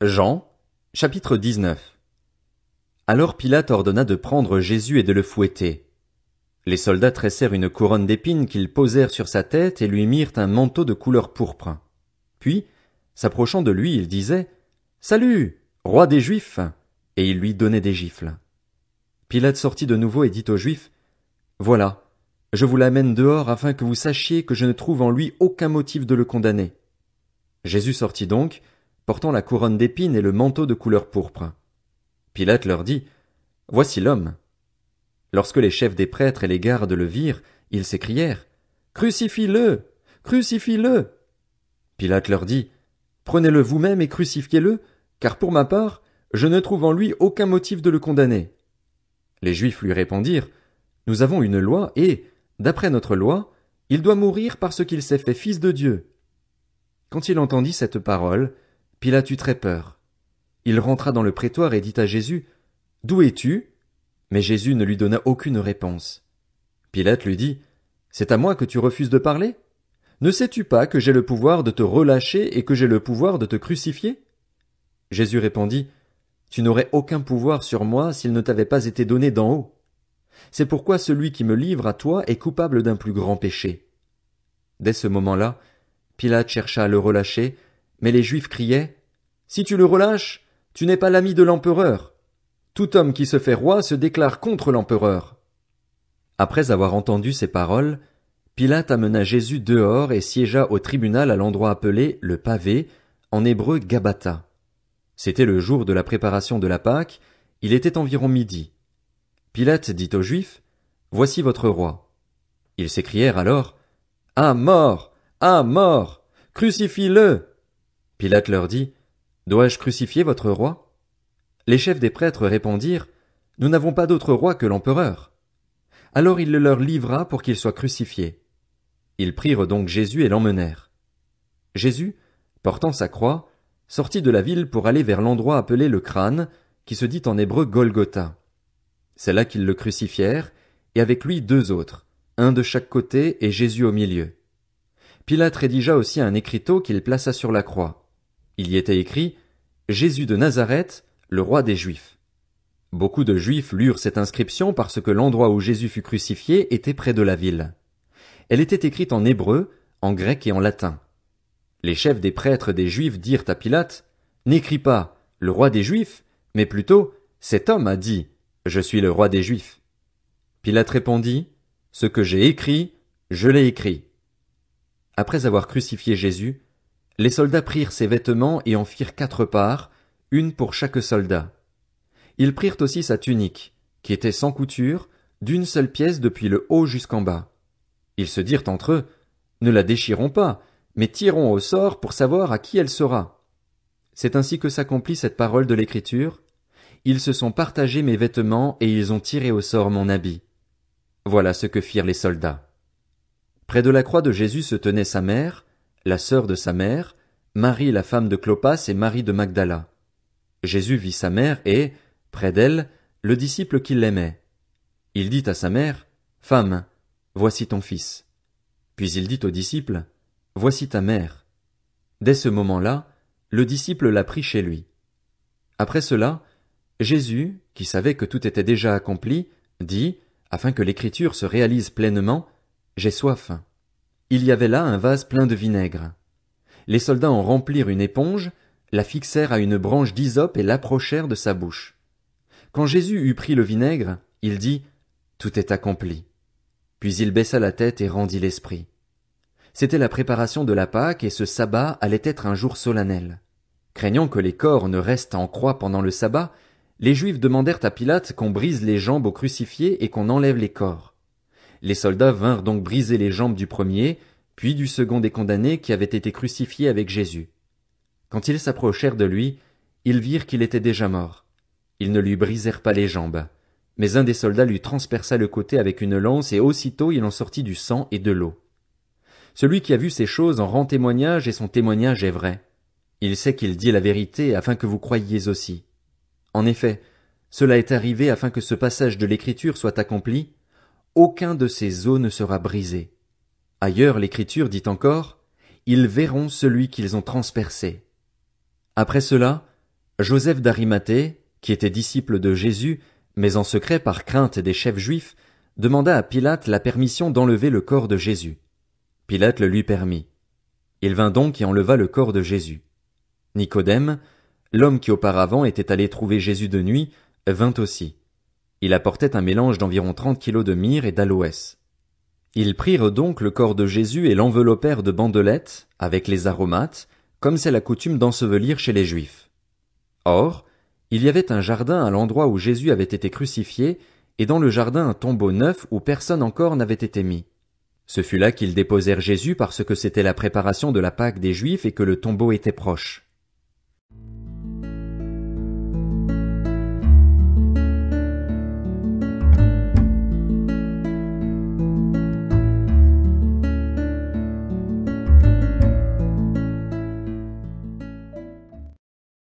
Jean, chapitre 19. Alors Pilate ordonna de prendre Jésus et de le fouetter. Les soldats tressèrent une couronne d'épines qu'ils posèrent sur sa tête et lui mirent un manteau de couleur pourpre. Puis, s'approchant de lui, ils disaient, « Salut, roi des Juifs !» et ils lui donnaient des gifles. Pilate sortit de nouveau et dit aux Juifs, « Voilà, je vous l'amène dehors afin que vous sachiez que je ne trouve en lui aucun motif de le condamner. » Jésus sortit donc, portant la couronne d'épines et le manteau de couleur pourpre. Pilate leur dit, « Voici l'homme. » Lorsque les chefs des prêtres et les gardes le virent, ils s'écrièrent, « Crucifie-le! Crucifie-le » Pilate leur dit, « Prenez-le vous-même et crucifiez-le, car pour ma part, je ne trouve en lui aucun motif de le condamner. » Les Juifs lui répondirent, « Nous avons une loi et, d'après notre loi, il doit mourir parce qu'il s'est fait fils de Dieu. » Quand il entendit cette parole, Pilate eut très peur. Il rentra dans le prétoire et dit à Jésus, « D'où es-tu » Mais Jésus ne lui donna aucune réponse. Pilate lui dit, « C'est à moi que tu refuses de parler ? Ne sais-tu pas que j'ai le pouvoir de te relâcher et que j'ai le pouvoir de te crucifier ?» Jésus répondit, « Tu n'aurais aucun pouvoir sur moi s'il ne t'avait pas été donné d'en haut. C'est pourquoi celui qui me livre à toi est coupable d'un plus grand péché. » Dès ce moment-là, Pilate chercha à le relâcher, mais les Juifs criaient, « Si tu le relâches, tu n'es pas l'ami de l'empereur. Tout homme qui se fait roi se déclare contre l'empereur. » Après avoir entendu ces paroles, Pilate amena Jésus dehors et siégea au tribunal à l'endroit appelé le pavé, en hébreu Gabbatha. C'était le jour de la préparation de la Pâque, il était environ midi. Pilate dit aux Juifs, « Voici votre roi. » Ils s'écrièrent alors, « À mort! À mort! Crucifie-le » Pilate leur dit, « Dois-je crucifier votre roi ?» Les chefs des prêtres répondirent, « Nous n'avons pas d'autre roi que l'empereur. » Alors il le leur livra pour qu'il soit crucifié. Ils prirent donc Jésus et l'emmenèrent. Jésus, portant sa croix, sortit de la ville pour aller vers l'endroit appelé le crâne, qui se dit en hébreu Golgotha. C'est là qu'ils le crucifièrent, et avec lui 2 autres, un de chaque côté et Jésus au milieu. Pilate rédigea aussi un écriteau qu'il plaça sur la croix. Il y était écrit « Jésus de Nazareth, le roi des Juifs ». Beaucoup de Juifs lurent cette inscription parce que l'endroit où Jésus fut crucifié était près de la ville. Elle était écrite en hébreu, en grec et en latin. Les chefs des prêtres des Juifs dirent à Pilate, « N'écris pas « le roi des Juifs », mais plutôt « cet homme a dit « je suis le roi des Juifs ». Pilate répondit, « Ce que j'ai écrit, je l'ai écrit. » Après avoir crucifié Jésus, les soldats prirent ses vêtements et en firent 4 parts, une pour chaque soldat. Ils prirent aussi sa tunique, qui était sans couture, d'une seule pièce depuis le haut jusqu'en bas. Ils se dirent entre eux, « Ne la déchirons pas, mais tirons au sort pour savoir à qui elle sera. » C'est ainsi que s'accomplit cette parole de l'Écriture. Ils se sont partagés mes vêtements et ils ont tiré au sort mon habit. Voilà ce que firent les soldats. Près de la croix de Jésus se tenait sa mère, la sœur de sa mère, Marie la femme de Clopas et Marie de Magdala. Jésus vit sa mère et, près d'elle, le disciple qui l'aimait. Il dit à sa mère, « Femme, voici ton fils. » Puis il dit au disciple, « Voici ta mère. » Dès ce moment-là, le disciple l'a pris chez lui. Après cela, Jésus, qui savait que tout était déjà accompli, dit, afin que l'écriture se réalise pleinement, « J'ai soif. » Il y avait là un vase plein de vinaigre. Les soldats en remplirent une éponge, la fixèrent à une branche d'hysope et l'approchèrent de sa bouche. Quand Jésus eut pris le vinaigre, il dit, « Tout est accompli. » Puis il baissa la tête et rendit l'esprit. C'était la préparation de la Pâque et ce sabbat allait être un jour solennel. Craignant que les corps ne restent en croix pendant le sabbat, les Juifs demandèrent à Pilate qu'on brise les jambes aux crucifiés et qu'on enlève les corps. Les soldats vinrent donc briser les jambes du premier, puis du second des condamnés qui avait été crucifié avec Jésus. Quand ils s'approchèrent de lui, ils virent qu'il était déjà mort. Ils ne lui brisèrent pas les jambes, mais un des soldats lui transperça le côté avec une lance et aussitôt il en sortit du sang et de l'eau. Celui qui a vu ces choses en rend témoignage et son témoignage est vrai. Il sait qu'il dit la vérité afin que vous croyiez aussi. En effet, cela est arrivé afin que ce passage de l'Écriture soit accompli. Aucun de ces os ne sera brisé. Ailleurs, l'Écriture dit encore, « Ils verront celui qu'ils ont transpercé. » Après cela, Joseph d'Arimathée, qui était disciple de Jésus, mais en secret par crainte des chefs juifs, demanda à Pilate la permission d'enlever le corps de Jésus. Pilate le lui permit. Il vint donc et enleva le corps de Jésus. Nicodème, l'homme qui auparavant était allé trouver Jésus de nuit, vint aussi. Il apportait un mélange d'environ 30 kilos de myrrhe et d'aloès. Ils prirent donc le corps de Jésus et l'enveloppèrent de bandelettes, avec les aromates, comme c'est la coutume d'ensevelir chez les Juifs. Or, il y avait un jardin à l'endroit où Jésus avait été crucifié, et dans le jardin un tombeau neuf où personne encore n'avait été mis. Ce fut là qu'ils déposèrent Jésus parce que c'était la préparation de la Pâque des Juifs et que le tombeau était proche.